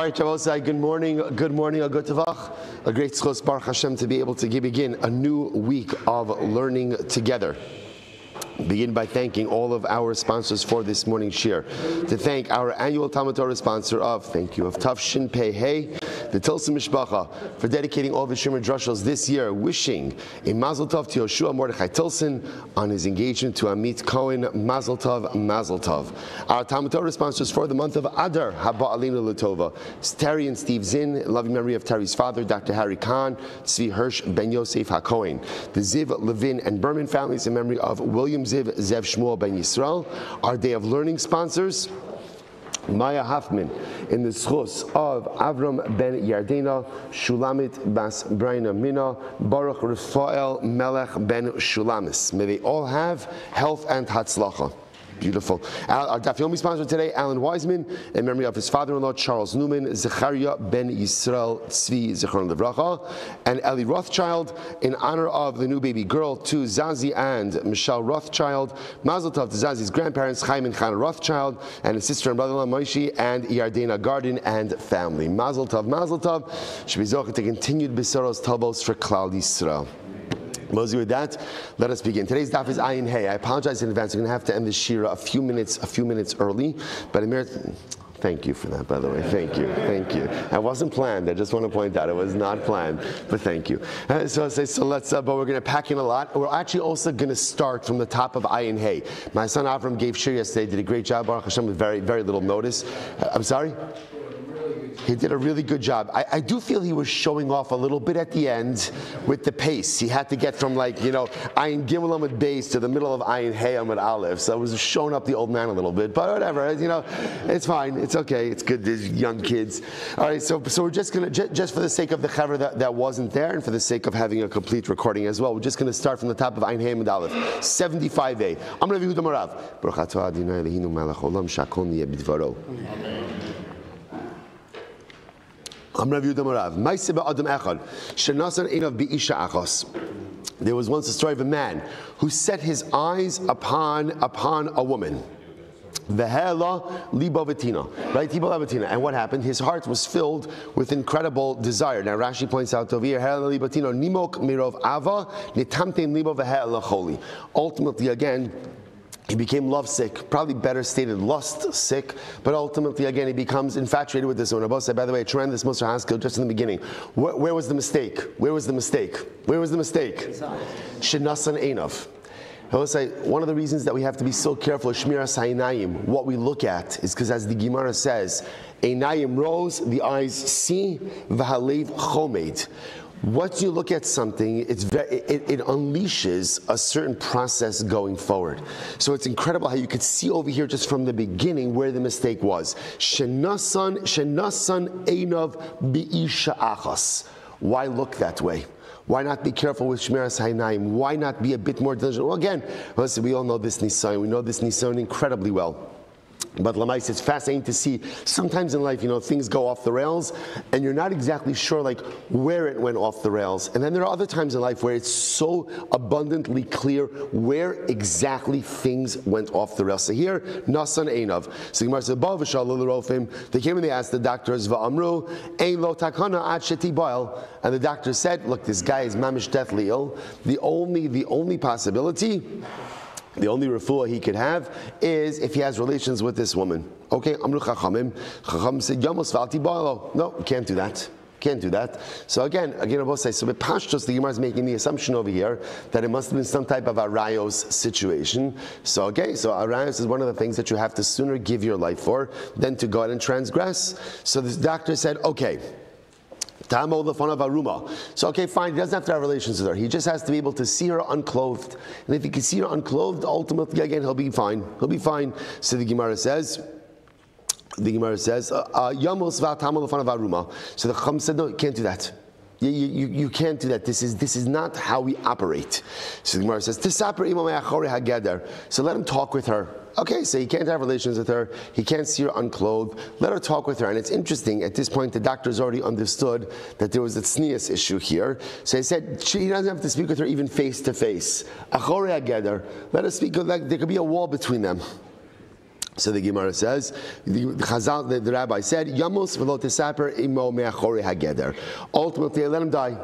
right, Shavosai, good morning, a good tavach. A great schos Baruch Hashem to be able to begin a new week of learning together. Begin by thanking all of our sponsors for this morning's shir. To thank our annual Talmud Torah sponsor of Tafshin Pei Hey, the Tilson Mishpacha, for dedicating all the Shimmer Drushos this year, wishing a Mazel Tov to Yoshua Mordechai Tilson on his engagement to Amit Cohen. Mazel Tov, Mazel Tov. Our Talmud Torah sponsors for the month of Adar, Haba Alina Latova, Terry and Steve Zinn, in loving memory of Terry's father, Dr. Harry Kahn, Tzvi Hirsch Ben Yosef HaKohen, the Ziv, Levin, and Berman families in memory of William Ziv, Zev Shmuel Ben Yisrael. Our Day of Learning sponsors, Maya Hoffman, in the schus of Avram Ben Yardena, Shulamit Bas Braina Mina, Baruch Rafael Melech Ben Shulamis. May they all have health and hatzlacha. Beautiful. Our Daf Yomi sponsor today, Alan Wiseman, in memory of his father-in-law, Charles Newman, Zechariah Ben Yisrael Tzvi Zichron Levracha, and Ellie Rothschild, in honor of the new baby girl, to Zazie and Michelle Rothschild. Mazel Tov to Zazie's grandparents, Chaim and Chana Rothschild, and his sister and brother-in-law, Moshe, and Yardena Garden and family. Mazel Tov, Mazel Tov. Should be zocheh to continued besaros tovos for Klal Yisrael. Mosey, with that, let us begin. Today's daf is Ayin Hey. I apologize in advance. I'm going to have to end the shira a few minutes early. But thank you for that, by the way. Thank you. That wasn't planned. I just want to point out it was not planned. But thank you. So let's. But we're going to pack in a lot. We're actually also going to start from the top of Ayin Hey. My son Avram gave shir yesterday. Did a great job, Baruch Hashem, with very, very little notice. I'm sorry. He did a really good job. I do feel he was showing off a little bit at the end with the pace. He had to get from Ayin Gimel Amud Beis to the middle of Ayin Hey Amud Aleph. So it was showing up the old man a little bit. But whatever, it's fine. It's okay. It's good. There's young kids. All right, so we're just going to, just for the sake of the chaver that wasn't there and for the sake of having a complete recording as well, we're just going to start from the top of Ayin Hey Amud Aleph, 75a. I'm going to Yehuda Marav. Baruch atah Adonai Eloheinu melech haolam shakol niyeh b'dvaro. There was once a story of a man who set his eyes upon a woman. Right? And what happened? His heart was filled with incredible desire. Now Rashi points out over here, ultimately, again, he became lovesick, probably better stated lust sick, but ultimately again he becomes infatuated with this woman. By the way, tremendous Musar Haskell just in the beginning. Where was the mistake? Shenasan Einov. I will say one of the reasons that we have to be so careful of Shmiras Ha'inayim, what we look at, is because as the Gemara says, Einayim rose, the eyes see, v'halev chomed. Once you look at something, it unleashes a certain process going forward. So it's incredible how you could see over here just from the beginning where the mistake was. Shenasan Einov bi'isha achas. Why look that way? Why not be careful with Shmiras Ha'inayim? Why not be a bit more diligent? Well, again, listen, we all know this Nisayon. We know this Nisayon incredibly well. But Lamais, it's fascinating to see sometimes in life, things go off the rails and you're not exactly sure where it went off the rails. And then there are other times in life where it's so abundantly clear where exactly things went off the rails. So here, Nasan Einov. So Gemara said, they came and they asked the doctors, Va'amru, Ein lo takana ad sheti boil. And the doctor said, look, this guy is mamish deathly ill. The only possibility, the only refuah he could have is if he has relations with this woman. Okay, Amru Chachamim. Chacham said, Yamos Valti Boilo. No, can't do that. So again, both say, so with Pashtos, the Gemara is making the assumption over here that it must have been some type of arayos situation. So arayos is one of the things that you have to sooner give your life for than to go out and transgress. So this doctor said, okay. So okay, fine, he doesn't have to have relations with her. He just has to be able to see her unclothed. And if he can see her unclothed, ultimately, again, he'll be fine. So the Gemara says, Yamos v'atamal l'fanav aruma. So the Chacham said, no, you can't do that. You can't do that. This is not how we operate. So the Gemara says, so let him talk with her. Okay, so he can't have relations with her. He can't see her unclothed. Let her talk with her. And it's interesting, at this point, the doctor's already understood that there was a tznius issue here. So he said, he doesn't have to speak with her even face to face. Let her speak, there could be a wall between them. So the Gemara says, the Rabbi said, Yamos v'lo tesaper imo me'achori hageder. Ultimately, let him die,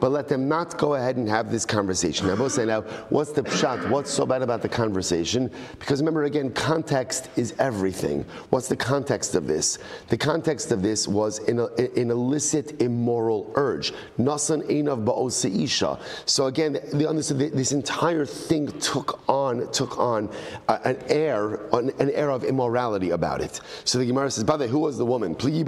but let them not go ahead and have this conversation. Now, I will say now, what's the pshat? What's so bad about the conversation? Because remember, again, context is everything. What's the context of this? The context of this was an illicit, immoral urge. Nasan einav ba'os seisha. So again, this entire thing took on an air of immorality about it. So the Gemara says, by the way, who was the woman? Who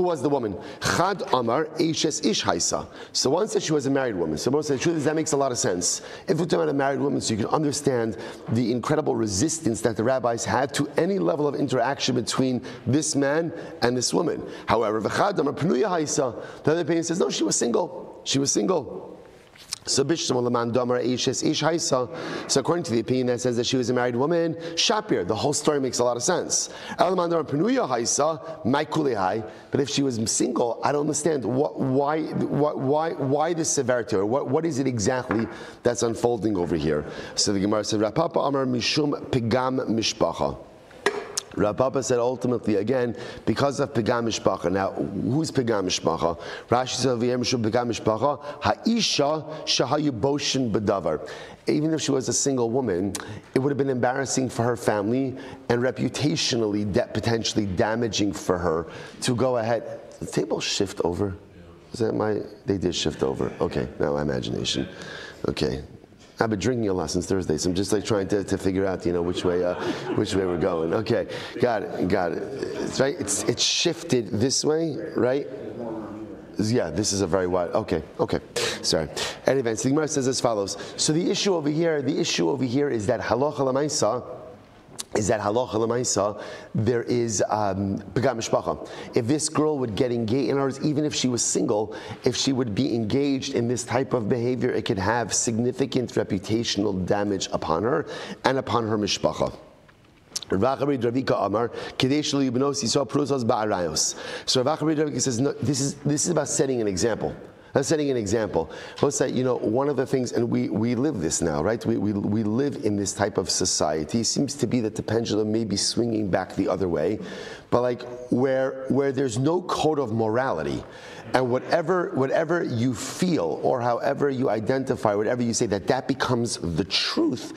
was the woman? Chad Amar Eishes Ish Haisa. So one said she was a married woman. So one said, the truth is that makes a lot of sense. If we're talking about a married woman, so you can understand the incredible resistance that the rabbis had to any level of interaction between this man and this woman. However, Chad Amar Pnuya Haisa, the other opinion says, no, she was single. She was single. So according to the opinion that says that she was a married woman, Shapir, the whole story makes a lot of sense. But if she was single, I don't understand why this severity, or what is it exactly that's unfolding over here? So the Gemara said, Rapapa Amar Mishum Pigam Mishpacha. Rabbi said ultimately, again, because of Pigam Mishpacha. Now, who's Pigam Mishpacha? Rashi said, Pigam Mishpacha, Ha'isha Shahayu Boshin B'davar. Even if she was a single woman, it would have been embarrassing for her family and reputationally potentially damaging for her to go ahead. Did the table shift over? Is that they did shift over. Okay, now my imagination. Okay. I've been drinking your lessons Thursday, so I'm just like trying to figure out, which way we're going. Okay, got it. It's right. It's shifted this way, right? Yeah, this is a very wide. Okay. Sorry. Anyway, so the Gemara says as follows. So the issue over here is that halacha l'maisa. There is Pigam Mishpacha. If this girl would get engaged, in other words, even if she was single, if she would be engaged in this type of behavior, it could have significant reputational damage upon her and upon her Mishpacha. So Rav Ravika says, no, this is about setting an example. Let's say, one of the things, and we live this now, right? We live in this type of society. It seems to be that the pendulum may be swinging back the other way, but like where there's no code of morality, and whatever you feel or however you identify, whatever you say, that becomes the truth.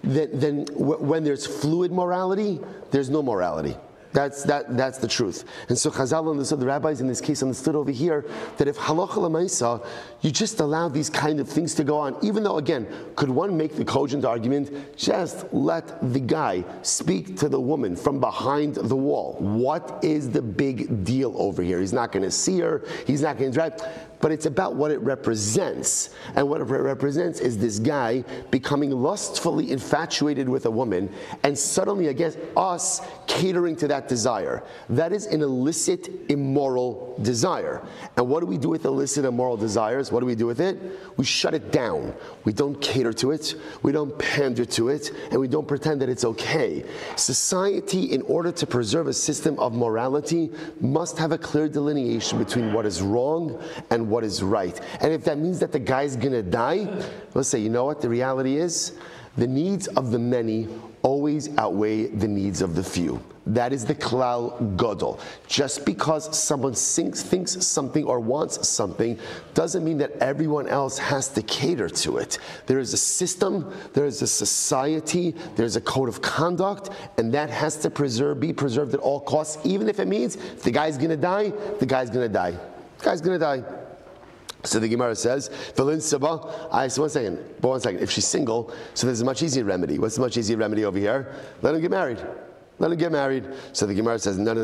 Then when there's fluid morality, there's no morality. That's the truth. And so Chazal understood, the rabbis in this case understood over here, that if halacha l'maisa, you just allow these kind of things to go on, even though, again, could one make the cogent argument, just let the guy speak to the woman from behind the wall. What is the big deal over here? He's not going to see her, he's not going to interact. But it's about what it represents. And what it represents is this guy becoming lustfully infatuated with a woman and suddenly, against us, catering to that desire. That is an illicit, immoral desire. And what do we do with illicit, immoral desires? What do we do with it? We shut it down. We don't cater to it. We don't pander to it. And we don't pretend that it's okay. Society, in order to preserve a system of morality, must have a clear delineation between what is wrong and what is right. And if that means that the guy's gonna die, let's say, you know what the reality is? The needs of the many always outweigh the needs of the few. That is the klal gadol. Just because someone thinks something or wants something doesn't mean that everyone else has to cater to it. There is a system, there is a society, there's a code of conduct, and that has to be preserved at all costs, even if it means if the guy's gonna die, the guy's gonna die. The guy's gonna die. So the Gemara says, one second. If she's single, so there's a much easier remedy. What's the much easier remedy over here? Let him get married. Let him get married. So the Gemara says, no.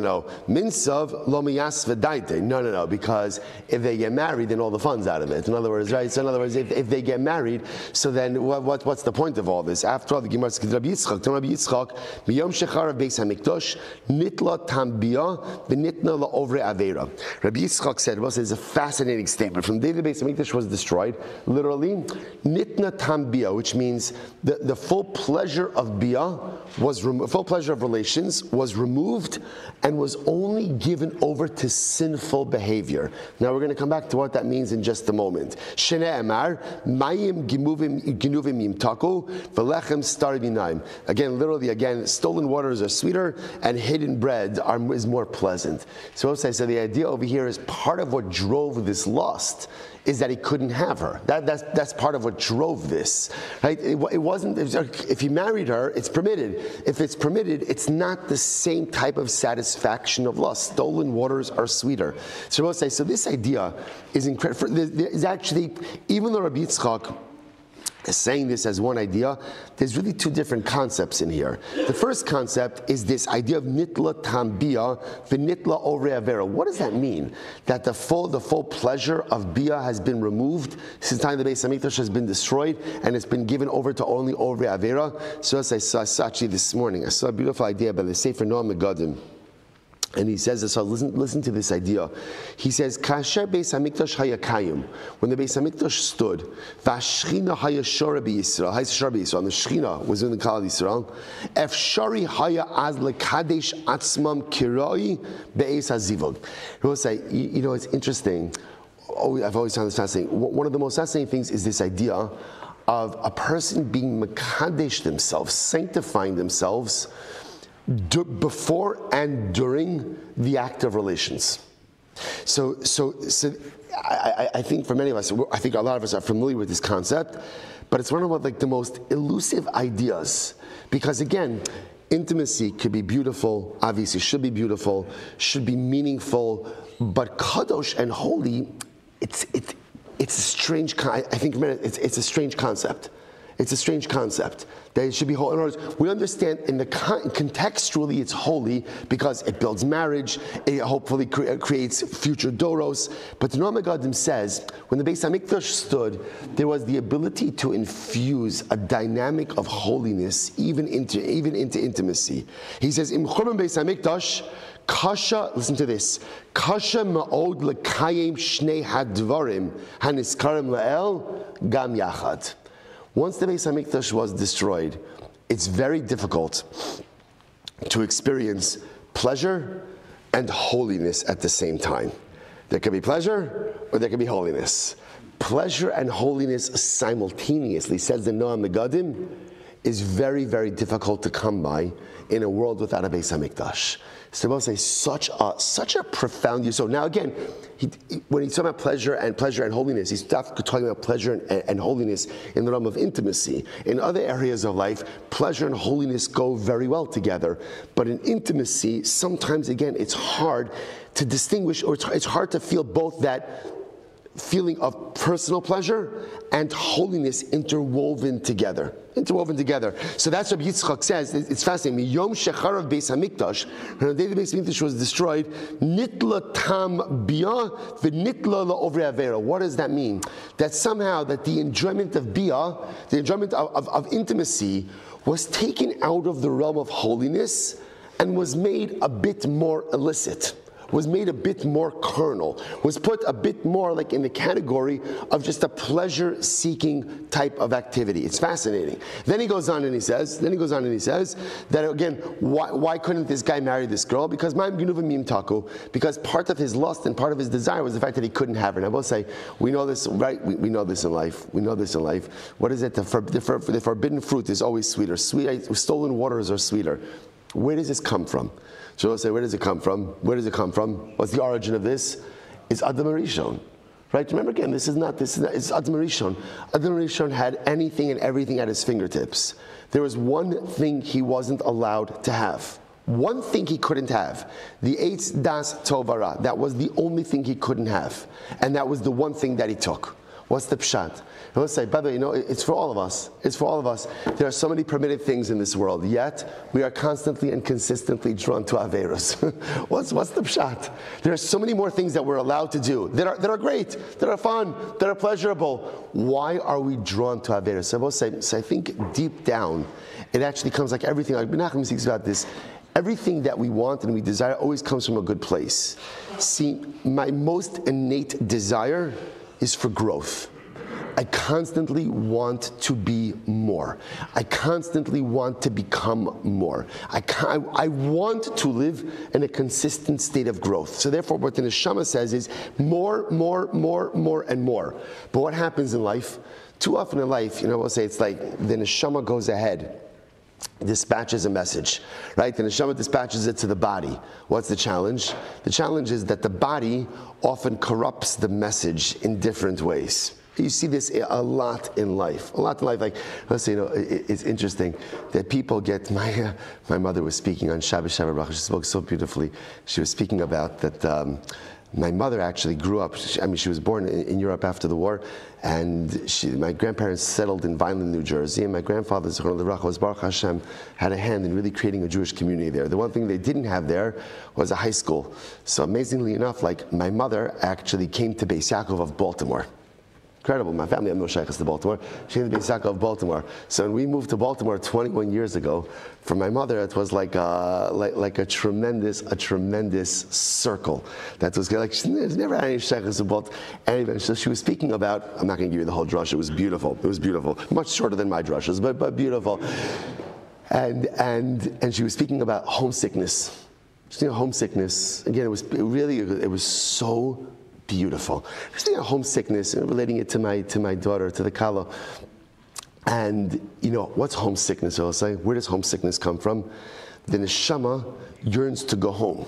Minsav lo miyas v'daite. No. Because if they get married, then all the fun's out of it. In other words, right? So in other words, if they get married, so then what's the point of all this? After all, the Gemara says, Rabbi Yitzchak, miyom shechar of beis hamikdosh, nitla tambia v'nitna la'ovre avera. Rabbi Yitzchak said, well, it's a fascinating statement. From the day the beis hamikdosh was destroyed, literally, nitna tambia, which means the full pleasure of bia was full pleasure of relationship relations was removed and was only given over to sinful behavior. Now we're going to come back to what that means in just a moment. Shene'emar, mayim ginuvim yimtaku, v'lechem star b'naim. Again, literally, stolen waters are sweeter and hidden bread is more pleasant. So the idea over here is part of what drove this lust is that he couldn't have her. That's part of what drove this, right? It wasn't, if he married her, it's permitted. If it's permitted, it's not the same type of satisfaction of lust. Stolen waters are sweeter. So this idea is incredible. Is actually, even though Rabbi Yitzchak is saying this as one idea, there's really two different concepts in here. The first concept is this idea of nitla tambia v'nitla orei avera. What does that mean? That the full pleasure of bia has been removed since the time the Beis Hamikdash has been destroyed, and it's been given over to only orei avera. So as I saw actually this morning, I saw a beautiful idea by the Sefer Noam Megadim. And he says this, so listen to this idea. He says, Kasher Beis Hamikdash hayakayim, when the Beis Hamikdash stood, Vashchina hayashora b'Yisrael, and the Shechina was in the Kal Yisrael, Efshari haya az lekadesh atzmam kiroi be'ez hazivog. He will say, it's interesting. I've always found this fascinating. One of the most fascinating things is this idea of a person being mekadesh themselves, sanctifying themselves, before and during the act of relations. So I think for many of us, I think a lot of us are familiar with this concept, but it's one of the most elusive ideas, because again, intimacy could be beautiful, obviously should be beautiful, should be meaningful, but kadosh and holy, it's a strange. I think it's a strange concept. It's a strange concept that it should be holy. In other words, we understand contextually it's holy because it builds marriage, it hopefully creates future doros. But the Noam Megadim says, when the Beis Hamikdash stood, there was the ability to infuse a dynamic of holiness even into intimacy. He says, Im Churban Beis Hamikdash, Kasha, listen to this, Kasha ma'od lekayim shnei hadvarim haniskarim la'el gam yachad. Once the Beis Hamikdash was destroyed, it's very difficult to experience pleasure and holiness at the same time. There can be pleasure or there can be holiness. Pleasure and holiness simultaneously, says the Noam Megadim, is very, very difficult to come by in a world without a Beis Hamikdash. So we'll say such a profound use. So now again, when he's talking about pleasure and holiness, he's talking about pleasure and holiness in the realm of intimacy. In other areas of life, pleasure and holiness go very well together. But in intimacy, sometimes again, it's hard to distinguish, or it's hard to feel both that feeling of personal pleasure and holiness interwoven together. So that's what Yitzchak says. It's fascinating. Yom shecharav Beis Hamikdash, when the day the Beis Hamikdash was destroyed, nitla tam bia v'nitla la'ovrei avera. What does that mean? That somehow that the enjoyment of bia, the enjoyment of intimacy, was taken out of the realm of holiness and was made a bit more illicit, was made a bit more carnal, was put a bit more like in the category of just a pleasure-seeking type of activity. It's fascinating. Then he goes on and he says that again, why couldn't this guy marry this girl? Because because part of his lust and part of his desire was the fact that he couldn't have her. And I will say, we know this, right? We know this in life. What is it? The forbidden fruit is always sweeter. Stolen waters are sweeter. Where does this come from? So we'll say, where does it come from? What's the origin of this? It's Adam Rishon. Right? Remember again, it's Adam Rishon. Adam Rishon had anything and everything at his fingertips. There was one thing he wasn't allowed to have. One thing he couldn't have. The Eitz Das Tovara. That was the only thing he couldn't have. And that was the one thing that he took. What's the pshat? And let's say, by the way, it's for all of us. There are so many permitted things in this world, yet we are constantly and consistently drawn to Averos. What's the pshat? There are so many more things that we're allowed to do that are great, that are fun, that are pleasurable. Why are we drawn to Averos? So I think deep down, it actually comes like everything, like Menachem speaks about this, everything that we want and we desire always comes from a good place. See, my most innate desire is for growth. I constantly want to be more. I constantly want to become more. I want to live in a consistent state of growth. So therefore, what the neshama says is more, more, more, more, and more. But what happens in life? Too often in life, we'll say it's like the neshama goes ahead, dispatches a message, right? The neshama dispatches it to the body. What's the challenge? The challenge is that the body often corrupts the message in different ways. You see this a lot in life. Like, let's say, it's interesting that people get, my mother was speaking on Shabbos Shabbat Bracha. She spoke so beautifully. She was speaking about that my mother actually grew up, she was born in Europe after the war, and my grandparents settled in Vineland, New Jersey, and my grandfather, was Baruch Hashem, had a hand in really creating a Jewish community there. The one thing they didn't have there was a high school. So amazingly enough, like, my mother actually came to Beis Yaakov of Baltimore. Incredible. My family had no shaykhs to Baltimore. She came to Beis Yaakov of Baltimore. So when we moved to Baltimore 21 years ago, for my mother, it was like a tremendous circle. That was like, she's never had any shaykhs to Baltimore. Anyway, so she was speaking about, I'm not going to give you the whole drush. It was beautiful. It was beautiful. Much shorter than my drushes, but beautiful. And she was speaking about homesickness. Homesickness. Again, it was so beautiful. I was thinking of homesickness and relating it to my daughter, to the Kala. And what's homesickness? I'll say, where does homesickness come from? The neshama yearns to go home.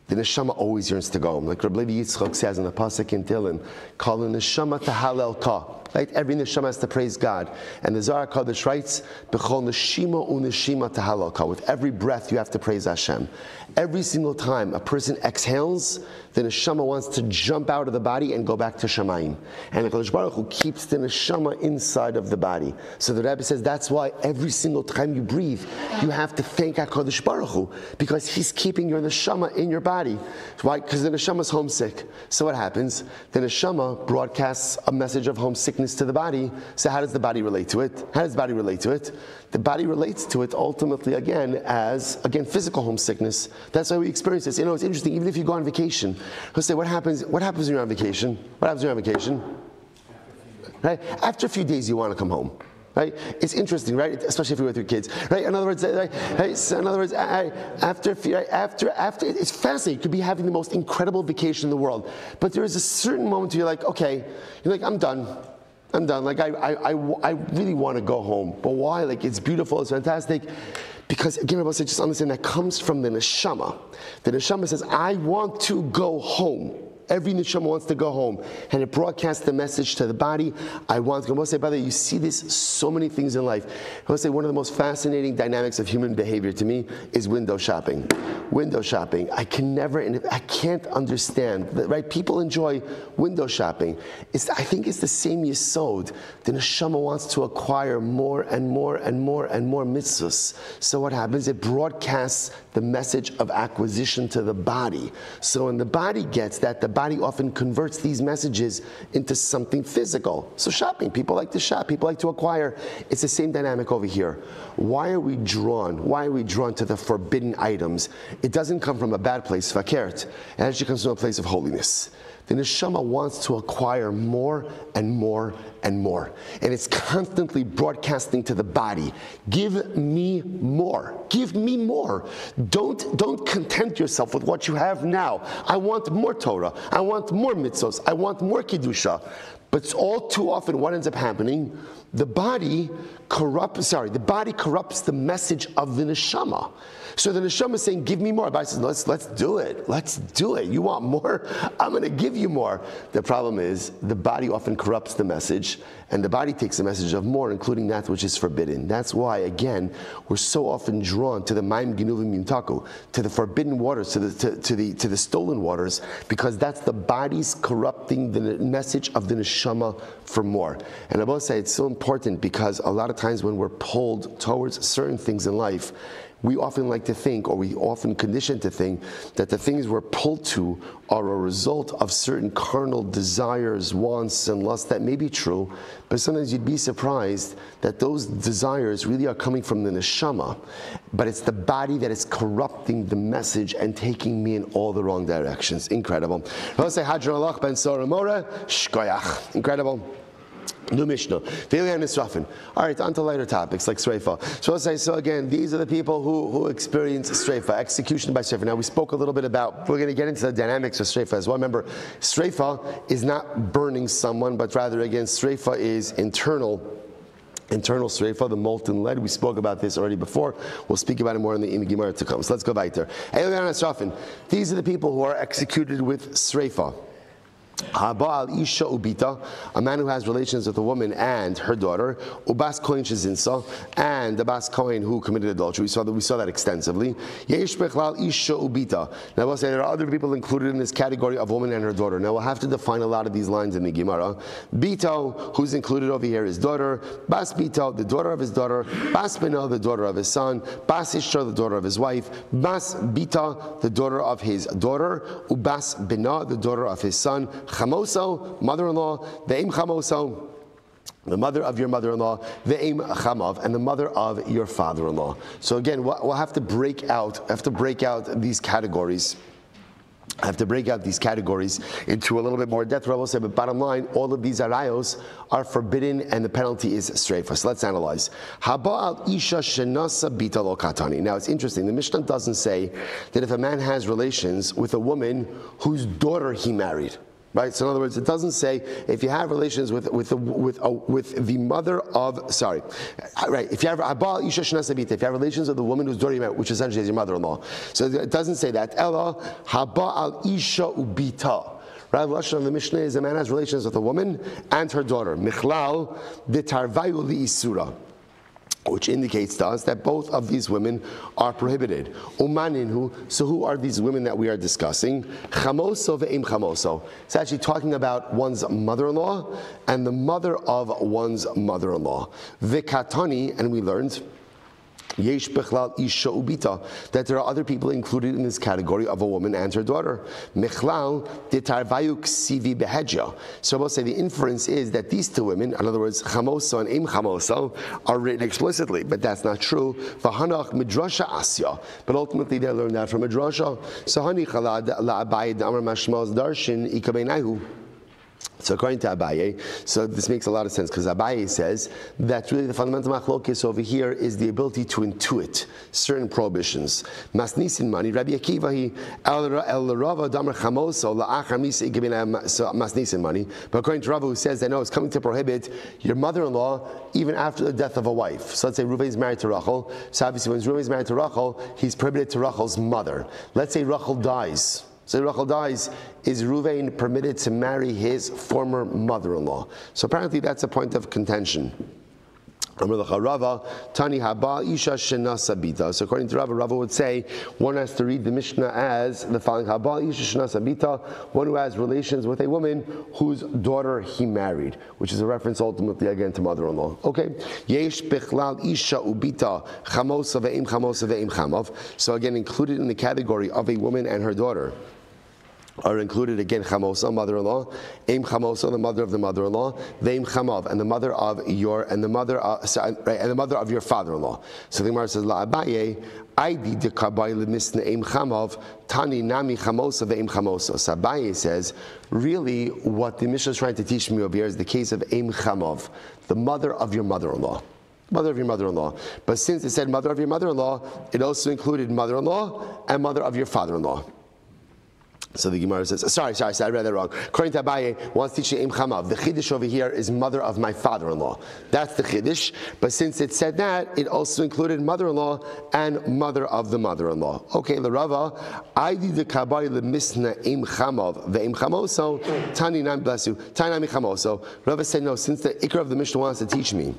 The neshama always yearns to go home. Like Rabbi Yitzchak says in the pasuk in Tehillim, "Kol neshama tahalel ka." Right? Every neshama has to praise God. And the Zohar Kodesh writes, "B'chol neshima uneshima tahalel ka." With every breath, you have to praise Hashem. Every single time a person exhales, the neshama wants to jump out of the body and go back to Shamayim. And the Kodesh Baruch Hu keeps the neshama inside of the body. So the Rabbi says that's why every single time you breathe, you have to thank HaKadosh Baruch Hu, because He's keeping your neshama in your body. Why? Because the neshama is homesick. So what happens? The neshama broadcasts a message of homesickness to the body. So how does the body relate to it? How does the body relate to it? The body relates to it ultimately as physical homesickness. That's why we experience this. It's interesting. Even if you go on vacation, let's say, what happens when you're on vacation? What happens when you're on vacation? Right? After a few days, you want to come home. Right? It's interesting, right? Especially if you're with your kids. Right? In other words, after it's fascinating. You could be having the most incredible vacation in the world, but there is a certain moment where you're like, okay, I'm done. Like I really want to go home. But why? Like, it's beautiful, it's fantastic. Because again, I just understand that comes from the neshama. The neshama says, I want to go home. Every neshama wants to go home, and it broadcasts the message to the body. I want to go. I want to say, by the way, you see this so many things in life. I want to say one of the most fascinating dynamics of human behavior to me is window shopping. Window shopping. I can't understand. Right? People enjoy window shopping. I think it's the same yesod. The neshama wants to acquire more and more and more and more mitzvahs. So what happens? It broadcasts the message of acquisition to the body. So when the body gets that, the body often converts these messages into something physical. So shopping, people like to shop, people like to acquire. It's the same dynamic over here. Why are we drawn to the forbidden items? It doesn't come from a bad place, fakert. It actually comes from a place of holiness. The neshama wants to acquire more and more and more. And it's constantly broadcasting to the body, give me more. Give me more. Don't content yourself with what you have now. I want more Torah. I want more mitzvos. I want more Kiddusha. But all too often what ends up happening, the body corrupts the message of the neshama. So the neshama is saying, give me more. The body says, let's do it. Let's do it. You want more? I'm going to give you more. The problem is the body often corrupts the message, and the body takes the message of more, including that which is forbidden. That's why, again, we're so often drawn to the Maim Ginuvim Yimtaku, to the forbidden waters, to the stolen waters, because that's the body's corrupting the message of the neshama for more. And I will say it's so important because a lot of times when we're pulled towards certain things in life, we often like to think, or we often condition to think, that the things we're pulled to are a result of certain carnal desires, wants, and lusts. That may be true, but sometimes you'd be surprised that those desires really are coming from the neshama, but it's the body that is corrupting the message and taking me in all the wrong directions. Incredible. Incredible. New Mishnah. All right, on to lighter topics like Sreifa. So let's say, so again, these are the people who experience Sreifa, execution by Sreifa. Now we spoke a little bit about, we're going to get into the dynamics of Sreifa as well. Remember, Sreifa is not burning someone, but rather again, Sreifa is internal Sreifa, the molten lead. We spoke about this already before. We'll speak about it more in the Gemara to come. So let's go back there. These are the people who are executed with Sreifa. Haba'al isha ubita, a man who has relations with a woman and her daughter, ubas kohen shezinsa, and the bas kohen who committed adultery. We saw that extensively. Yesh bechlal isha ubita. Now we'll say there are other people included in this category of woman and her daughter. Now we'll have to define a lot of these lines in the Gemara. Bito, who's included over here, his daughter. Bas bito, the daughter of his daughter. Bas bina, the daughter of his son. Bas ishta, the daughter of his wife. Bas bita, the daughter of his daughter. Ubas bina, the daughter of his son. Chamoso, mother-in-law, ve'im chamoso, the mother of your mother-in-law, ve'im chamav, and the mother of your father-in-law. So again, we'll have to break out these categories. I have to break out these categories into a little bit more depth. Rabbi will say, but bottom line, all of these arayos are forbidden, and the penalty is streifa. So let's analyze. Haba'al isha shenasa bita lo katani. Now it's interesting. The Mishnah doesn't say that if a man has relations with a woman whose daughter he married. Right, so in other words, it doesn't say if you have relations with the mother of, sorry, right, if you have relations with the woman whose daughter you married, which essentially is your mother-in-law. So it doesn't say that. Ella haba al isha ubita. Right, the Lashon of the Mishnah is a man has relations with a woman and her daughter. Michlal detarvayu li isura, which indicates to us that both of these women are prohibited. Umaninhu, so who are these women that we are discussing? Chamoso ve'im chamoso. It's actually talking about one's mother-in-law and the mother of one's mother-in-law. Vekatani, and we learned, Yesh bechlal isha ubita, that there are other people included in this category of a woman and her daughter. Mechlal detarvayu ksivi behedja. So we'll say the inference is that these two women, in other words, chamoso and im chamoso, are written explicitly, but that's not true. V'hanach midrasha asya, but ultimately they learned that from midrasha. So hani chalad la'abayid amar mashmal's darshin ikabeinahu. So according to Abaye, so this makes a lot of sense because Abaye says that really the fundamental machlokes over here is the ability to intuit certain prohibitions. Masnisin mani, Rabbi Akiva he el Rava damer chamoso la'achar misa masnisin mani. But according to Rava, who says that no, it's coming to prohibit your mother-in-law even after the death of a wife. So let's say Reuven is married to Rachel. So obviously when Reuven is married to Rachel, he's prohibited to Rachel's mother. Let's say Rachel dies. So Rachel dies, is Reuven permitted to marry his former mother-in-law? So apparently that's a point of contention. So according to Rava would say one has to read the Mishnah as the following: one who has relations with a woman whose daughter he married, which is a reference ultimately again to mother-in-law. Okay. So again, included in the category of a woman and her daughter are included again chamosa, mother-in-law, aim chamosa, the mother of the mother-in-law, veim chamav, and the mother of your and the mother of your father-in-law. So the Gemara says la Abaye, Aidi de kabay lemisna aim chamav, tani nami chamosa veim chamosa. So Abaye says, really, what the Mishnah is trying to teach me over here is the case of aim chamav, the mother of your mother-in-law. Mother of your mother-in-law. But since it said mother of your mother-in-law, it also included mother-in-law and mother of your father-in-law. So the Gemara says, sorry, I read that wrong. According to Abaye, wants to teach you Im Chamav. The Chiddush over here is mother of my father-in-law. That's the Chiddush. But since it said that, it also included mother-in-law and mother of the mother-in-law. Okay, the Rava, Aidi de Kabay le Misna Im Chamav, the Im Chamoso, Tani Nam bless you, Tani Nami Chamoso. Rava said, no, since the Ikra of the Mishnah wants to teach me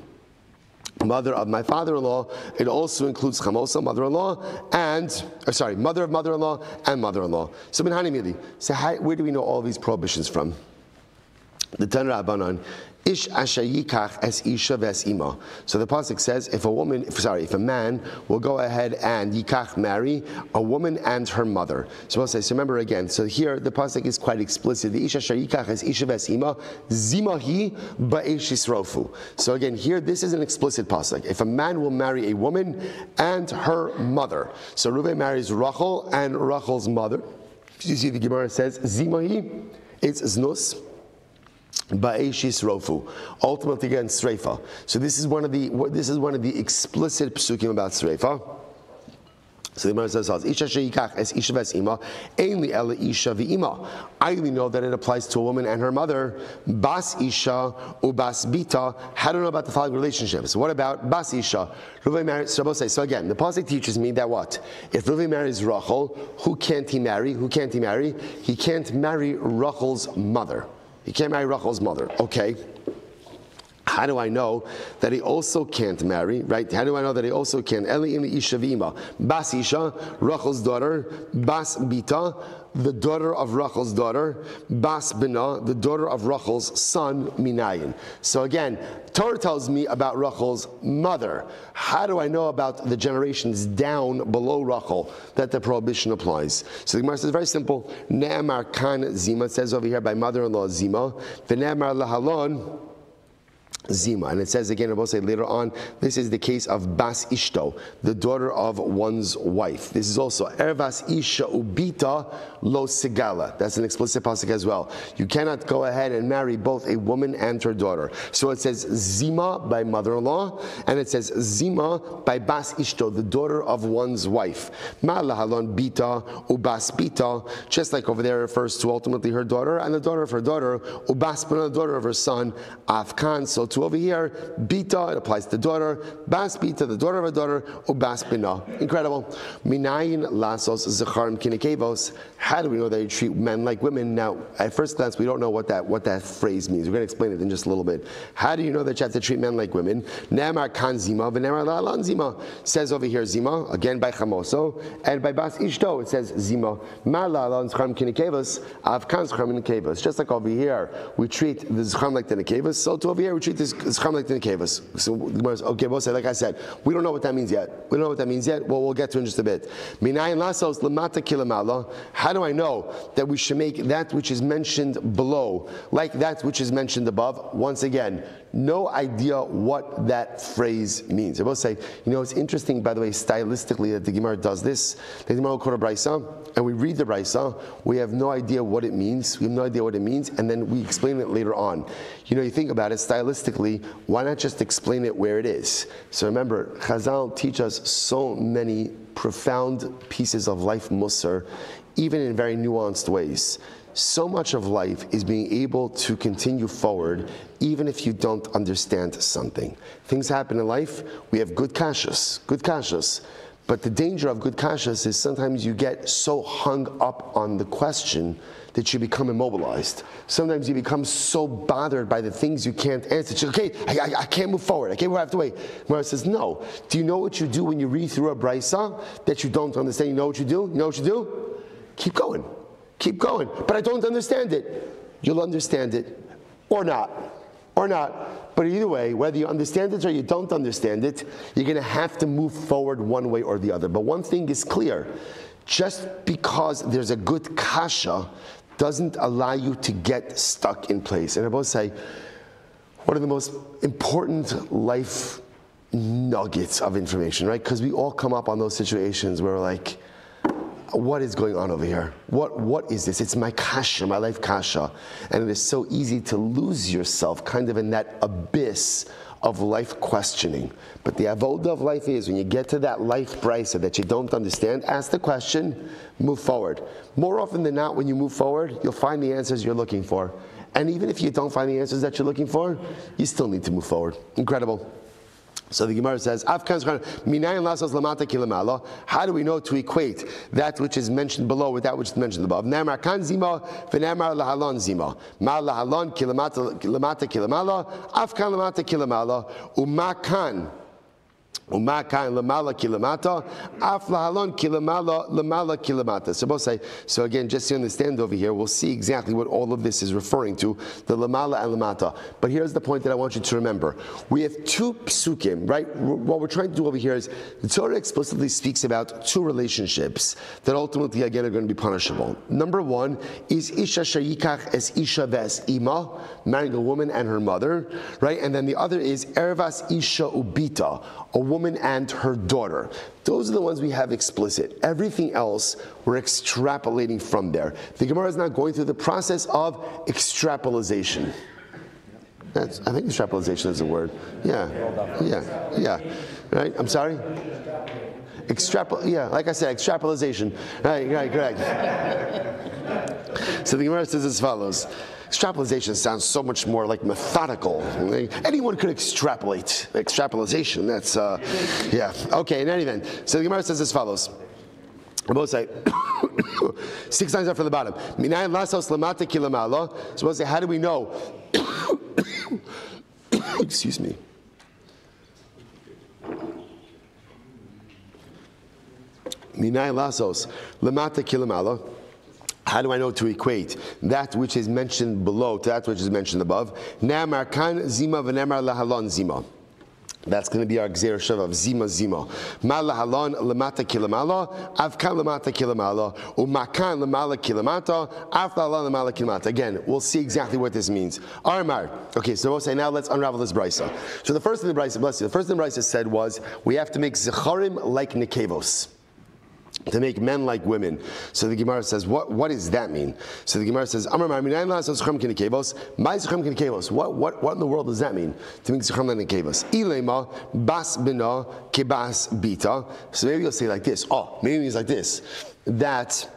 mother of my father-in-law, it also includes chamosa, mother-in-law, and mother of mother-in-law and mother-in-law. So Minhani Mili, so where do we know all these prohibitions from? The Tanra Abanan, Ish ashayikach es isha ves ima. So the pasuk says, if a man will go ahead and yikach marry a woman and her mother. So we'll say, so remember again, so here the pasuk is quite explicit. The ish ashayikach es isha ves ima, zimahi ba'esh yisrofu. So again, here this is an explicit pasuk. If a man will marry a woman and her mother. So Reuven marries Rachel and Rachel's mother. You see the Gemara says, zimahi, it's znus. Ba'eshis rofu, ultimately against Sreifa. So this is one of the explicit psukim about Sreifa. So the Gemara says, "Isha sheikach es isha ves ima, ainli ela isha v'ima." I only know that it applies to a woman and her mother. Bas isha ubas bita. How do I know about the following relationships? What about bas isha? Reuven marries. So again, the pasuk teaches me that what? If Reuven marries Rachel, who can't he marry? Who can't he marry? He can't marry Rachel's mother. He can't marry Rachel's mother. Okay. How do I know that he also can't marry, right? How do I know that he also can? Eli in the Isha Vima. Bas Isha, Rachel's daughter. Bas Bita, the daughter of Rachel's daughter. Bas Bina, the daughter of Rachel's son, Minayin. So again, Torah tells me about Rachel's mother. How do I know about the generations down below Rachel that the prohibition applies? So the Gemara says very simple. Ne'emar kan Zima, it says over here by mother-in-law Zima. V'ne'emar lahalon Zima, and it says again, I will say later on, this is the case of Bas Ishto, the daughter of one's wife. This is also Ervas Isha Ubita Lo Sigala. That's an explicit pasuk as well. You cannot go ahead and marry both a woman and her daughter. So it says Zima by mother-in-law, and it says Zima by Bas Ishto, the daughter of one's wife. Ma'alahalon Bita Ubas Bita, just like over there it refers to ultimately her daughter and the daughter of her daughter, Ubas Bina, the daughter of her son, Afkan. So to over here, Bita, it applies to the daughter, Bas Bita, the daughter of a daughter, Ubas Bina. Incredible. Minayin lasos zecharim kinekevos. How do we know that you treat men like women? Now, at first glance, we don't know what that phrase means. We're going to explain it in just a little bit. How do you know that you have to treat men like women? Ne'emar kan zima, v'ne'emar la'alan zima. Says over here zima, again by chamoso, and by Bas Ishto, it says zima. Ma la'alan zecharim kinekevos, avkan zecharim kinekevos. Just like over here, we treat the zecharim like the nekevos, so to over here, we treat this zecharim like the nekevos. So, okay, we'll say, like I said, we don't know what that means yet. We don't know what that means yet. Well, we'll get to it in just a bit. Minayin lasos lamata kilamala. How do I know that we should make that which is mentioned below like that which is mentioned above? Once again, no idea what that phrase means. I will say, it's interesting, by the way, stylistically, that the Gemara does this. The Gemara will quote a brisa, and we read the brisa. We have no idea what it means. We have no idea what it means, and then we explain it later on. You think about it stylistically. Why not just explain it where it is? So remember, Chazal teach us so many profound pieces of life musar, even in very nuanced ways. So much of life is being able to continue forward even if you don't understand something. Things happen in life, we have good kashas. But the danger of good kashas is sometimes you get so hung up on the question that you become immobilized. Sometimes you become so bothered by the things you can't answer. I can't move forward. I have to wait. Mara says, no. Do you know what you do when you read through a brisa that you don't understand? You know what you do? Keep going. But I don't understand it. You'll understand it. Or not. But either way, whether you understand it or you don't understand it, you're going to have to move forward one way or the other. But one thing is clear. Just because there's a good kasha doesn't allow you to get stuck in place. And I will say, one of the most important life nuggets of information, right? Because we all come up on those situations where we're like, what is going on over here? What is this? It's my kasha, my life kasha. And it is so easy to lose yourself kind of in that abyss of life questioning. But the avoda of life is when you get to that life brisa that you don't understand, ask the question, move forward. More often than not, when you move forward, you'll find the answers you're looking for. And even if you don't find the answers that you're looking for, you still need to move forward. Incredible. So the Gemara says, how do we know to equate that which is mentioned below with that which is mentioned above? Ne'emar kan zima, v'ne'emar lahalon zima. Ma lahalon kilamata kilamala, afkan lamata kilamala, umakan. Umakan lamala kilamata, af lahalon kilamala lamala kilamata. So both say. So again, just to understand over here, we'll see exactly what all of this is referring to, the lamala and lamata. But here's the point that I want you to remember: we have two psukim, right? What we're trying to do over here is the Torah explicitly speaks about two relationships that ultimately again are going to be punishable. Number one is isha shayikach es isha ves ima, marrying a woman and her mother, right? And then the other is ervas isha ubita, a woman and her daughter. Those are the ones we have explicit. Everything else, we're extrapolating from there. The Gemara is not going through the process of extrapolation. I think extrapolation is a word. Yeah. Right? I'm sorry? Like I said, extrapolation. Right, correct. So the Gemara says as follows. Extrapolation sounds so much more like methodical. Anyone could extrapolate. Extrapolation, that's, Okay, in any event. So the Gemara says as follows. Both say 6 lines up from the bottom. So we'll say, how do we know? Excuse me. Minay lasos lamata kilamala. How do I know to equate that which is mentioned below to that which is mentioned above? Ne'amar kan zima v'ne'amar lahalon zima. That's going to be our gzeir shav of zima. Ma lahalon lamata kilamala, avkan lamata kilamala, umakan lamala kilamata, af lahalon lamala kilamata. Again, we'll see exactly what this means. Armar. Okay, so we'll say now let's unravel this brisa. So the first thing the brisa, bless you, the first thing the brisa said was we have to make zecharim like nekevos. To make men like women. So the Gemara says, what does that mean? So the Gemara says, what in the world does that mean? To make zechram like nekevos. Ilema bas bina kebas bita. So maybe you'll say like this. Maybe it means like this. That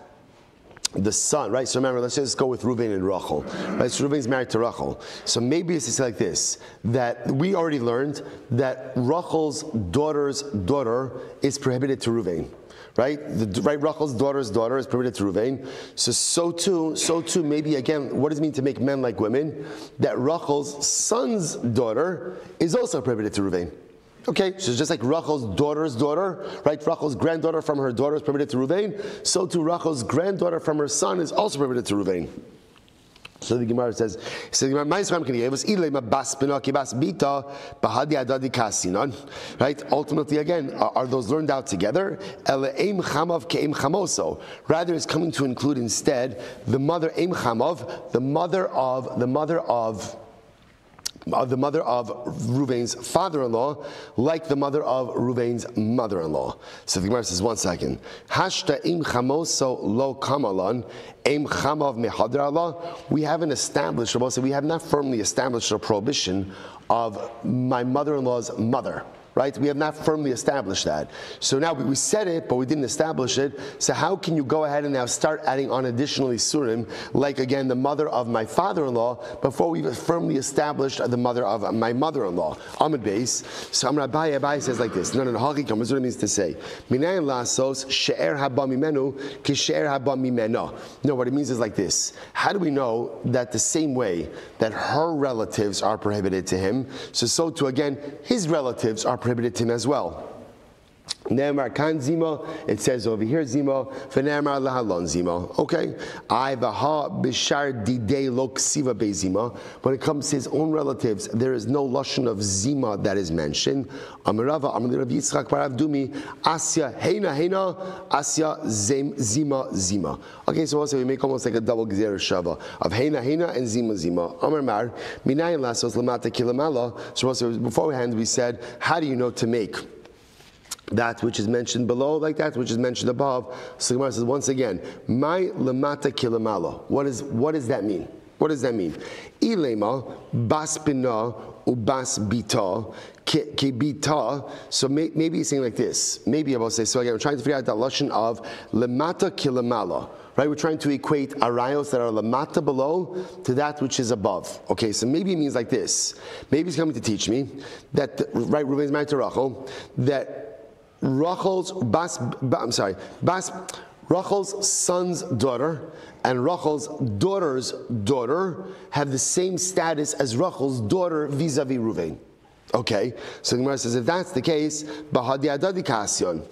the son, right? So remember, let's just go with Reuven and Rachel. Right? So Reuven is married to Rachel. So maybe it's like this, that we already learned that Rachel's daughter's daughter is prohibited to Reuven. Right? Rachel's daughter's daughter is prohibited to Reuven. So too, maybe again, what does it mean to make men like women? That Rachel's son's daughter is also prohibited to Reuven. Okay, so just like Rachel's daughter's daughter, right? Rachel's granddaughter from her daughter is prohibited to Reuven. So too, Rachel's granddaughter from her son is also prohibited to Reuven. So the Gemara says, right? Ultimately, again, are those learned out together? Rather, it's coming to include instead the mother Eim Chamav, the mother of Reuven's father-in-law, like the mother of Reuven's mother-in-law. So the Gemara says, 1 second. Hashta im chamoso lo kamalan, im chamav mehadra Allah. We haven't established, we have not firmly established a prohibition of my mother-in-law's mother. Right? We have not firmly established that. So now we said it, but we didn't establish it. So how can you go ahead and now start adding on additional isurim, like again the mother of my father-in-law, before we've firmly established the mother of my mother-in-law? Amud Beis. So Rabbi says like this. No, Hakikam is what it means to say. Minayin lasos she'er haba mimenu ki she'er haba mimena. No, what it means is like this. How do we know that the same way that her relatives are prohibited to him, so too again his relatives are prohibited to him as well? Ne'emar kan zima, it says over here zima, v'ne'emar lahalon zima. Okay, I v'ha b'shar didei lo ksiva be'zima. When it comes to his own relatives, there is no lashon of zima that is mentioned. Amirava, Amir Rabbi Yitzchak Barav Dumi, Asya heina, Asya zima. Okay, so also we make almost like a double gzeir shava of heina and zima. Amar Mar, minayin lasos lamata kilamala. So also beforehand we said, how do you know to make that which is mentioned below like that which is mentioned above? So Gemara says once again, my lamata kilamala. What does that mean? What does that mean? Ilema bas bina ubas bita ki bita. So maybe he's saying like this. Maybe I will say. So again, we're trying to figure out the lashon of lamata kilamala. Right, we're trying to equate arayos that are lamata below to that which is above. Okay, so maybe it means like this. Maybe he's coming to teach me that Reuven is married to Rachel, that Rachel's son's daughter and Rachel's daughter's daughter have the same status as Rachel's daughter vis-a-vis Reuven. Okay, so the Gemara says if that's the case, bahadi adadi kasyon.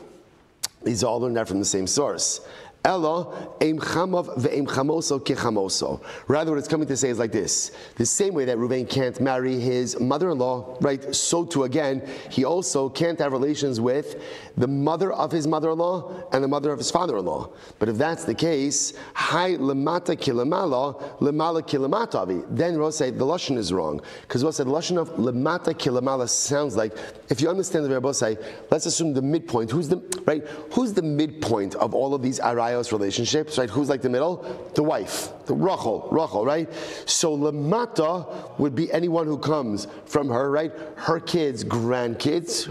These all learned that from the same source. Ella eim chamav ve'eim chamoso kechamoso. Rather, what it's coming to say is like this: the same way that Reuven can't marry his mother-in-law, right? So too again, he also can't have relations with the mother of his mother-in-law and the mother of his father-in-law. But if that's the case, hai lemata kilamala lemala kilamatavi. Then we'll say the lashon is wrong, because we'll say the lashon of lemata kilamala sounds like, if you understand the Rabbi say, let's assume the midpoint. Who's the midpoint of all of these arayos arayos relationships, right? Who's like the middle? The wife, the Rachel, right? So lamata would be anyone who comes from her, right? Her kids, grandkids,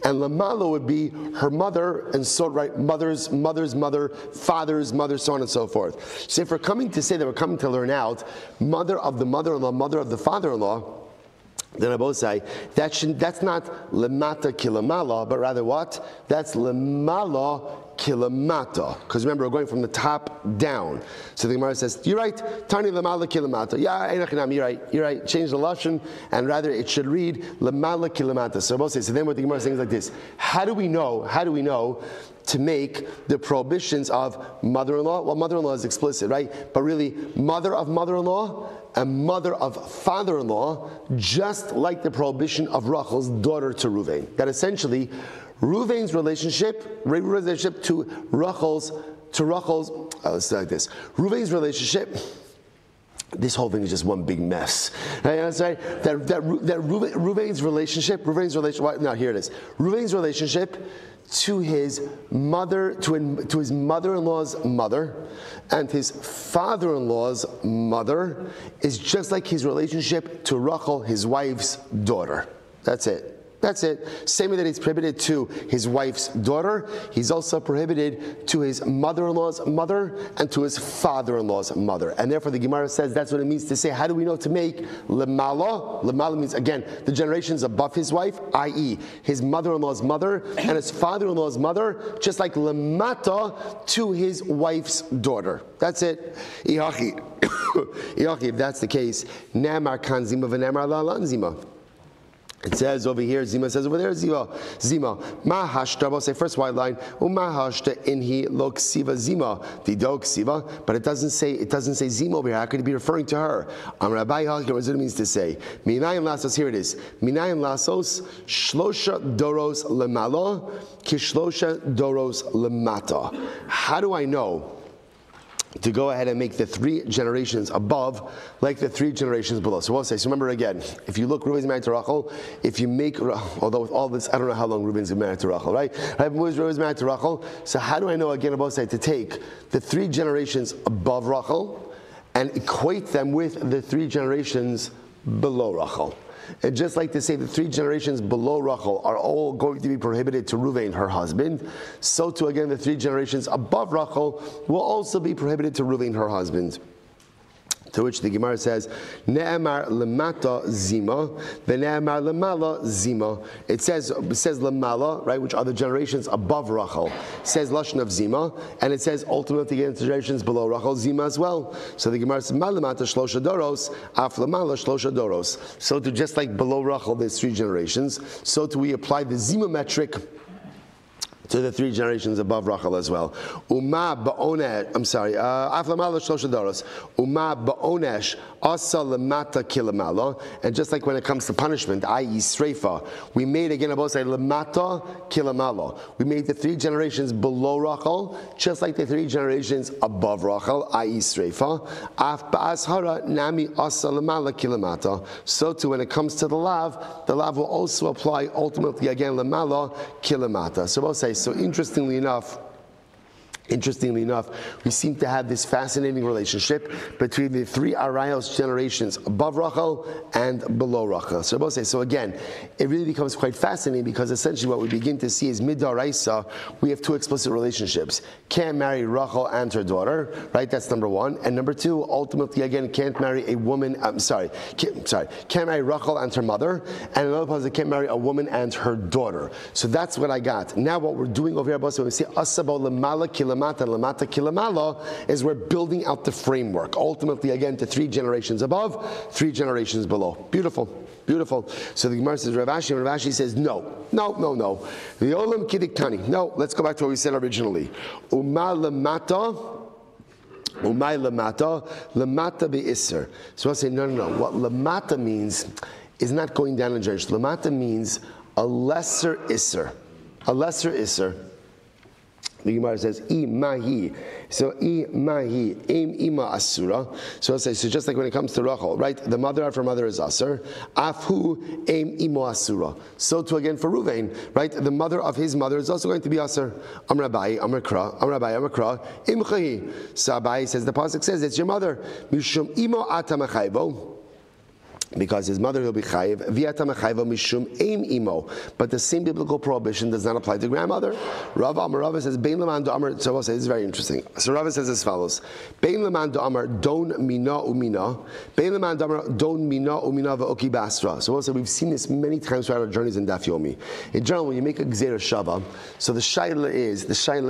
and lamala would be her mother, and so, right, mother's mother, father's mother, so on and so forth. So if we're coming to say that we're coming to learn out mother of the mother-in-law, mother of the father-in-law, then I both say that's not lemata kilamala, but rather what? That's lemala kilamata. Because remember, we're going from the top down. So the Gemara says, you're right, tani lemala kilamata. Yeah, you're right. Change the lashon, and rather it should read lemala kilamata. So I both say. So then what the Gemara is saying is like this: How do we know to make the prohibitions of mother-in-law? Well, mother-in-law is explicit, right? But really, mother of mother-in-law and mother of father-in-law, just like the prohibition of Rachel's daughter to Ruvain. That essentially, Ruvain's relationship to Rachel's, let's say like this. Ruvain's relationship, this whole thing is just one big mess. Right? That's right. Ruvain's relationship. Now here it is. Ruvain's relationship to his mother, to his mother-in-law's mother, and his father-in-law's mother is just like his relationship to Rachel, his wife's daughter. That's it. Same way that he's prohibited to his wife's daughter, he's also prohibited to his mother-in-law's mother and to his father-in-law's mother. And therefore the Gemara says that's what it means to say, how do we know to make lemala? Lemala means, again, the generations above his wife, i.e. his mother-in-law's mother and his father-in-law's mother, just like lemata to his wife's daughter. That's it. Ihachi, if that's the case, namar kan zima v'namar la lan zima. It says over here, Zima says over there, Zima. Ma hashta, we'll say first white line, ma hashta inhi lo ksiva Zima, the do ksiva, but it doesn't say Zima over here. How could it be referring to her? Rabbi, what does it mean to say? Minayim lasos, here it is. Minayim lasos, shlosha doros lemala, kishlosha doros lemata. How do I know to go ahead and make the 3 generations above like the 3 generations below? So we'll say, so remember again, if you look, Reuben's married to Rachel, if you make, although with all this, I don't know how long Reuben's been married to Rachel, right? Reuben's married to Rachel, so how do I know again about say to take the 3 generations above Rachel and equate them with the 3 generations below Rachel? And just like to say the 3 generations below Rachel are all going to be prohibited to Ruvain, her husband, so too again the 3 generations above Rachel will also be prohibited to Ruvain, her husband. To which the Gemara says, Ne'emar lemata zima, ve'ne'emar lemala zima. It says lemala, right, which are the generations above Rachel. It says lashon of zima, and it says ultimately again generations below Rachel, zima as well. So the Gemara says, Ma lemata shlosha doros, af lemala shlosha doros. So to just like below Rachel, there's 3 generations. So to we apply the zima metric to the 3 generations above Rachel as well. Uma ba'onesh, aflamala shlosha doros. Uma ba'onesh asa lemata kilamala. And just like when it comes to punishment, i.e. sreifa, we made again about say lemata kilamala. We made the 3 generations below Rachel, just like the 3 generations above Rachel, i.e. sreifa. Af ba'ashara nami asa lemala kilamata. So too when it comes to the lav will also apply ultimately again lemala kilamata. So we'll say, so interestingly enough, we seem to have this fascinating relationship between the 3 arayos generations above Rachel and below Rachel. So I will say, so again, it really becomes quite fascinating because essentially what we begin to see is midaraisa, we have 2 explicit relationships. Can't marry Rachel and her daughter, right? That's number 1. And number 2, ultimately again, can't marry a woman, can't marry Rachel and her mother. And another person can't marry a woman and her daughter. So that's what I got. Now what we're doing over here, when we say asabo lemala kilamata kilamala, is we're building out the framework. Ultimately, again, to 3 generations above, 3 generations below. Beautiful. So the Gemara says, Rav Ashi says, no. The olam kidiktani. No, let's go back to what we said originally. Umay lamata be'isser. So I'll say, no. What lamata means is not going down in generation. Lamata means a lesser isser. The Gemara says, I mahi. So, I mahi, aim ima asura. So it says, so just like when it comes to Rachel, right? The mother of her mother is asur. Afhu, aim imo asura. So too again for Ruvain, right? The mother of his mother is also going to be asur. Am Rabbi, am Kra, am Rabbi, am Kra, imchahi. So Abai says, the pasuk says, it's your mother. Mishum imo atamachayvo. Because his mother will be chayiv, v'yata mechayva mishum aim imo. But the same biblical prohibition does not apply to grandmother. Rava says, Bein leman do'amar, so we'll say, this is very interesting. So Rava says as follows, Bein leman do'amar don mina umina, Bein leman do'amar don mina umina v'oki basra. So we'll say, we've seen this many times throughout our journeys in Daf Yomi. In general, when you make a gzeira shava, so the shaila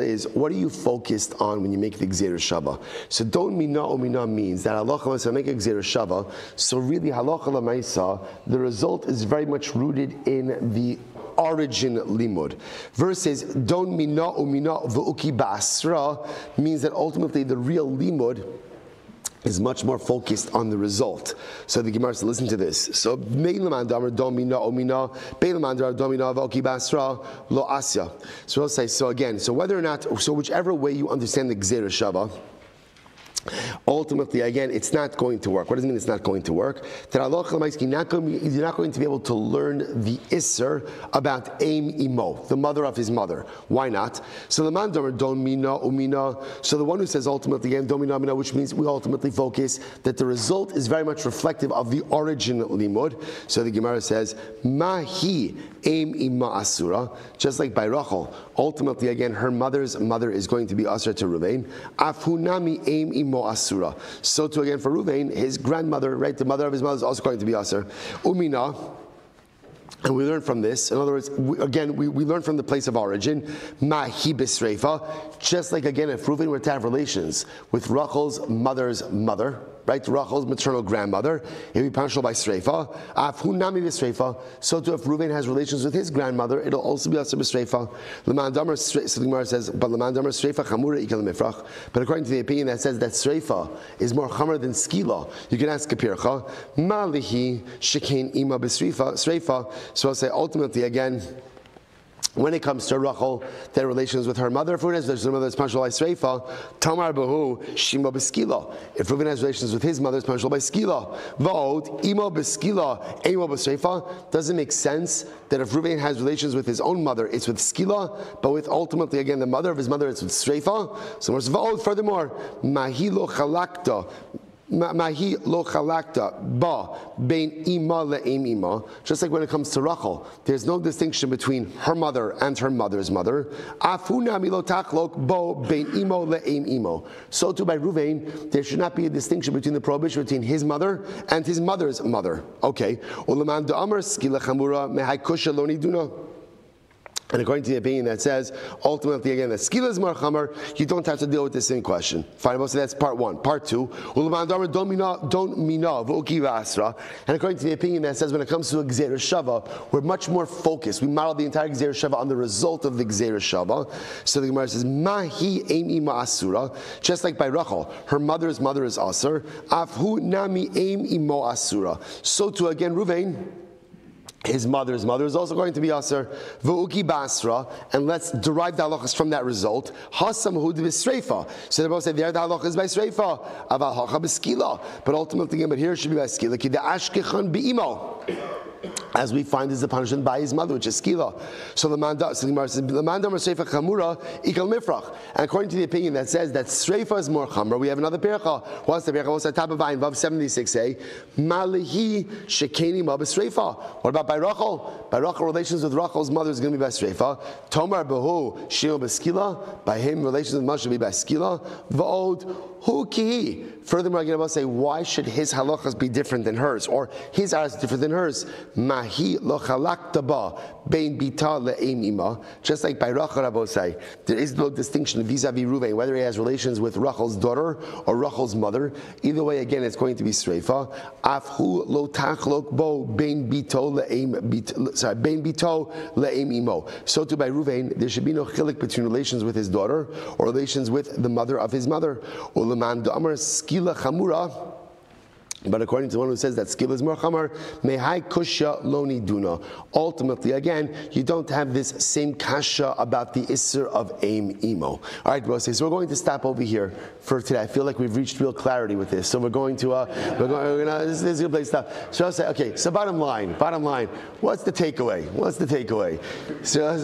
is, what are you focused on when you make the gzeira shava? So don mina umina means that halacha, so make a gzeira shava, so really halacha the result is very much rooted in the origin limud. Versus don mina umina v'uki basra means that ultimately the real limud is much more focused on the result. So the Gemara says, listen to this. So bein leman damar don mina umina, bein leman damar don mina v'uki basra lo asya. So we'll say, so again, so whether or not, so whichever way you understand the gzeira shava, ultimately, again, it's not going to work. What does it mean it's not going to work? You're not going to be able to learn the Isser about Aim Imo, the mother of his mother. Why not? So the man don mina umina. So the one who says ultimately again don mina, which means we ultimately focus that the result is very much reflective of the origin limud. So the Gemara says mahi Aim Ima Asura, just like by Rachel. Ultimately, again, her mother's mother is going to be Asura to Ruvain. Afhunami Aim Imo Asura. So too again for Ruvain, his grandmother, right, the mother of his mother is also going to be Asur. Umina. And we learn from this. In other words, we learn from the place of origin. Mahi bisreifa. Just like again, if Reuven were to have relations with Rachel's mother's mother, right, Rachel's maternal grandmother, he'll be punishable by sreifa. Afhunami bisreifa. So too, if Reuven has relations with his grandmother, it'll also be also bisreifa. Leman damar. So the Gemara says, but leman damar sreifa chamura ikel mifrach. But according to the opinion that says that sreifa is more chamur than skila, you can ask Kapircha. Malihi shekain ima bisreifa. So I'll say ultimately again, when it comes to Rachel, their relations with her mother, if Reuven has relations with her mother, it's punishable by Sreifa. Tamar Bahu, Shima Beskila. If Reuven has relations with his mother, it's punishable by Skila. Vod, Imo Beskila, Imo Besreifa. Doesn't make sense that if Reuven has relations with his own mother, it's with Skila, but with ultimately, again, the mother of his mother, it's with Sreifa. So Vod, furthermore, Mahilo Chalakta. Mahi lo chalakta ba bein ima le'im ima. Just like when it comes to Rachel, there's no distinction between her mother and her mother's mother. Afuna milo tachlok bo bein imo le'im imo. So too by Ruvain, there should not be a distinction between the prohibition between his mother and his mother's mother. Okay. Ulaman da'amar skila chamura mehai kusha lo niduna. And according to the opinion that says, ultimately again, that skila is more chamar, you don't have to deal with the same question. Fine, so that's part one. Part two, and according to the opinion that says when it comes to a gzeira shava, we're much more focused. We model the entire gzeira shava on the result of the gzeira shava. So the Gemara says, mahi aim ima asura, just like by Rachel, her mother's mother is asur. Afhu nami aim imo asura. So too again, Ruvain, his mother's mother is also going to be Asur, V'uki Basra, and let's derive the halachas from that result. Hasam hud v'sreifa. So they both say there the halachas is by sreifa, aval hacha b'skila. But ultimately, but here it should be by skila. Ki the ashkechan be'imo. As we find is the punishment by his mother, which is skila. So the Gemara says, "Lemandam sreifa chamura ikal mifrach." And according to the opinion that says that sreifa is more chamura, we have another percha. What's the percha? What's the top of Vav 76a? Malihi shekeni ma b'sreifa. What about by Rachel? By Rachel, relations with Rachel's mother is going to be by sreifa. Tomar behu shino b'skila. By him, relations with mother should be by skila. V'od hu kihi. Furthermore, I'm going to say, why should his halachas be different than hers, or his ayahs different than hers? Mahi lo chalakta ba bein bita le'eim ima. Just like by Rachel, Rabbi say, there is no distinction vis-a-vis Ruvain, whether he has relations with Rachel's daughter or Rachel's mother. Either way, again, it's going to be sreifa. Afhu lo tachlok bo bein bito le'eim imo. So too by Ruvain, there should be no chilik between relations with his daughter or relations with the mother of his mother. Uleman da'amar skila chamura. But according to the one who says that skill is more chamar, mehai kusha lo niduna. Ultimately, again, you don't have this same kasha about the isser of aim emo. All right, bro. So we're going to stop over here for today. I feel like we've reached real clarity with this. So we're going to this is a good place to stop. So I'll say, okay. So bottom line, what's the takeaway? So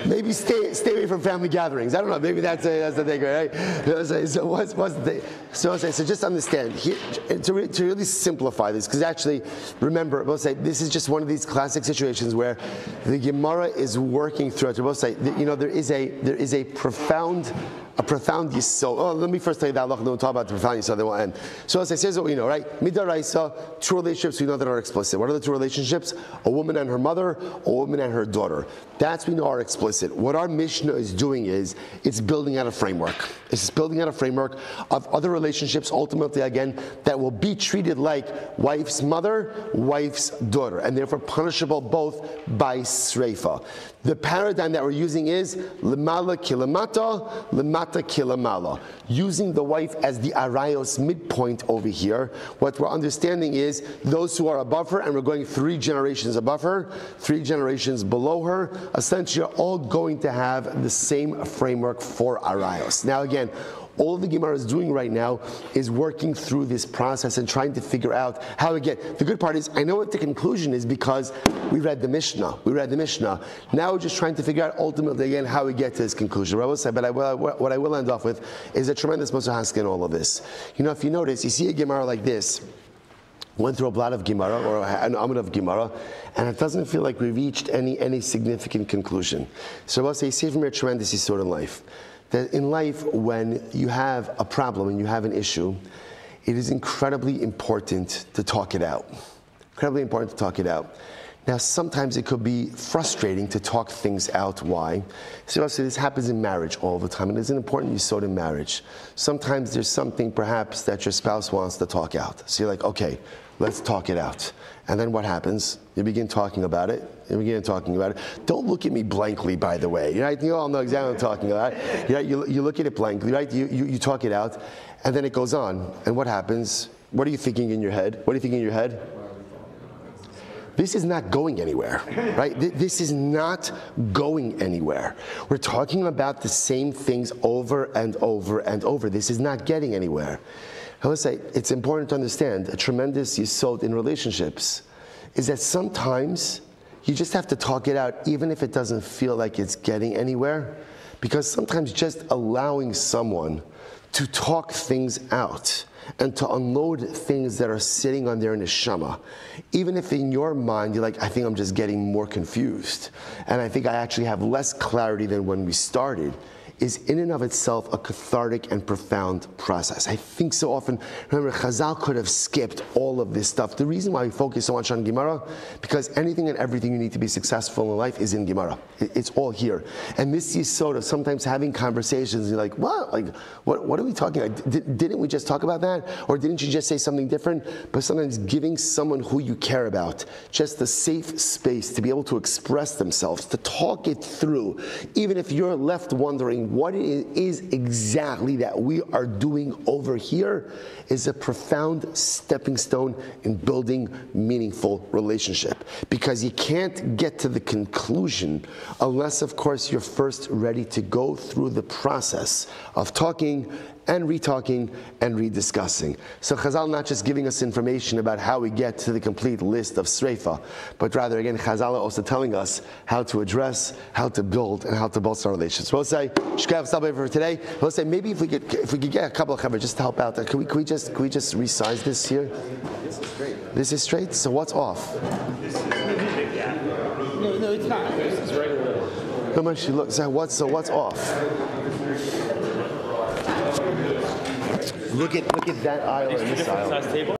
maybe stay away from family gatherings. I don't know. Maybe that's the takeaway, right? So what's the so just understand here, to really simplify this, because actually, remember, we'll say this is just one of these classic situations where the Gemara is working through it. We'll say, there is a profound yisod. Oh, let me first tell you that Allah, then we'll talk about the profound yisod, then we'll end. So as I say, here's what we know, right? Midaraisa, two relationships we know that are explicit. What are the two relationships? A woman and her mother, a woman and her daughter. That's we know are explicit. What our Mishnah is doing is, it's building out a framework. It's building out a framework of other relationships, ultimately, again, that will be treated like wife's mother, wife's daughter, and therefore punishable both by sreifa. The paradigm that we're using is lemala kilamata, lemata kilamala. Using the wife as the arayos midpoint over here. What we're understanding is those who are above her, and we're going 3 generations above her, 3 generations below her, essentially are all going to have the same framework for arayos. Now again, all the Gemara is doing right now is working through this process and trying to figure out how to get. The good part is, I know what the conclusion is because we read the Mishnah. Now we're just trying to figure out ultimately again how we get to this conclusion. What I will end off with is a tremendous Moshe in all of this. If you notice, you see a Gemara like this, went through a blot of Gemara or an amud of Gemara, and it doesn't feel like we reached any significant conclusion. So I'll say, you see from your tremendous yisod in life. That in life, when you have a problem and you have an issue, it is incredibly important to talk it out. Now, sometimes it could be frustrating to talk things out. Why? So this happens in marriage all the time, and it's an important yisod in marriage. Sometimes there's something perhaps that your spouse wants to talk out. So you're like, okay, let's talk it out. And then what happens? You begin talking about it. Don't look at me blankly, by the way. Right? You all know exactly what I'm talking about. Right? You look at it blankly, right? You talk it out, and then it goes on. And what happens? What are you thinking in your head? This is not going anywhere, right? This is not going anywhere. We're talking about the same things over and over and over. This is not getting anywhere. I would say it's important to understand a tremendous yisod in relationships is that sometimes you just have to talk it out even if it doesn't feel like it's getting anywhere, because sometimes just allowing someone to talk things out and to unload things that are sitting on their neshama, even if in your mind you're like, I think I'm just getting more confused, and I think I actually have less clarity than when we started, is in and of itself a cathartic and profound process. I think so often, remember, Chazal could have skipped all of this stuff. The reason why we focus so much on Gemara, because anything and everything you need to be successful in life is in Gemara. It's all here. And this is sort of sometimes having conversations, you're like, what? Like, what are we talking about? Didn't we just talk about that? Or didn't you just say something different? But sometimes giving someone who you care about just a safe space to be able to express themselves, to talk it through, even if you're left wondering what it is exactly that we are doing over here, is a profound stepping stone in building meaningful relationship. Because you can't get to the conclusion unless, of course, you're first ready to go through the process of talking and retalking and rediscussing. So Chazal not just giving us information about how we get to the complete list of sreifa, but rather, again, Chazal are also telling us how to address, how to build, and how to bolster our relations. So we'll say, Shkav Sabah for today. We'll say maybe if we could get a couple of chavos just to help out. Can we just resize this here? This is straight. This is straight. So what's off? No, it's not. This is regular. How much she looks? So what's off? Look at that aisle and this aisle.